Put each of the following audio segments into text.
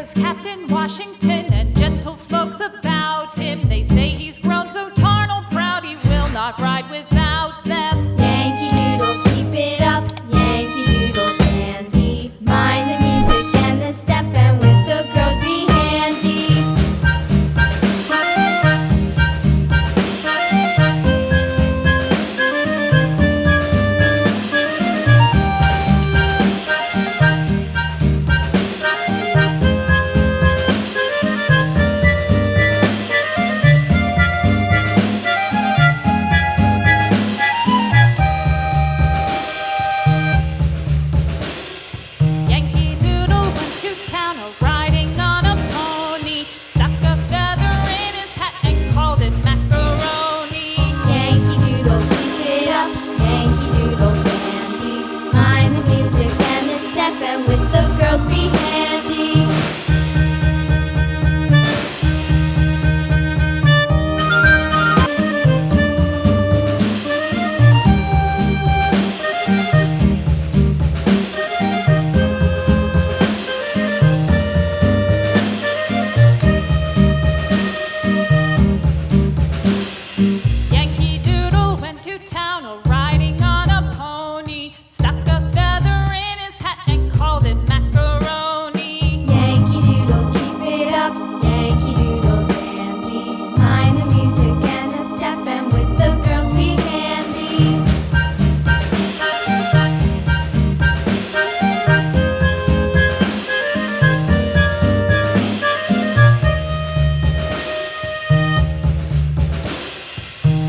was Captain Washington and gentle folks about him. They say he's grown so tarnal proud he will not ride without them. Yankee Doodle, keep it up, Yankee Doodle dandy. Mind the music and the step, and with the girls be handy. Yankee Doodle went to town riding on a pony, stuck a feather in his hat and called it macaroni. Yankee Doodle, keep it up, Yankee Doodle dandy. Mind the music and the step, and with the girls be handy. Yankee Doodle went to town riding on a pony, stuck a feather in his hat and called it macaroni. Yankee Doodle, keep it up, Yankee Doodle dandy. Mind the music and the step, and with the girls be handy.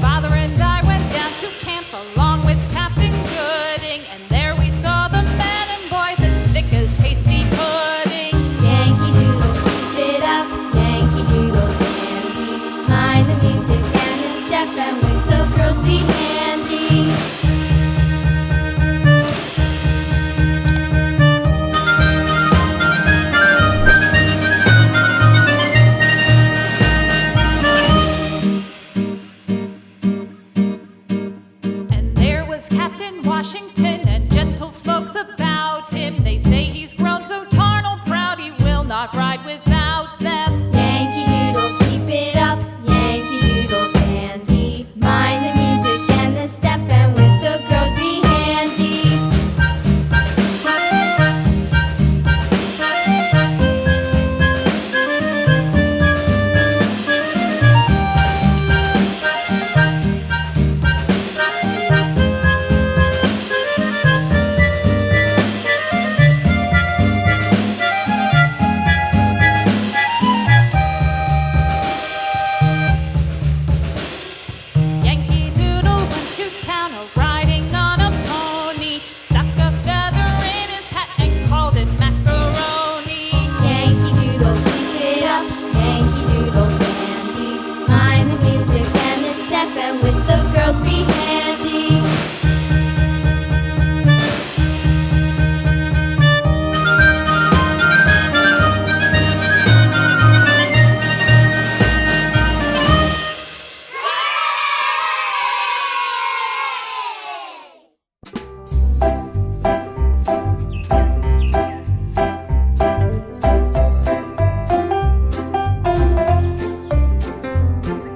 Father and I went down to camp along with Captain Gooding, and there we saw the men and boys as thick as hasty pudding. Yankee Doodle, keep it up, Yankee Doodle dandy. Mind the music and the step, and with the girls be handy. And there was Captain Washington and gentle folks about him. They say he's grown so tarnal proud he will not ride without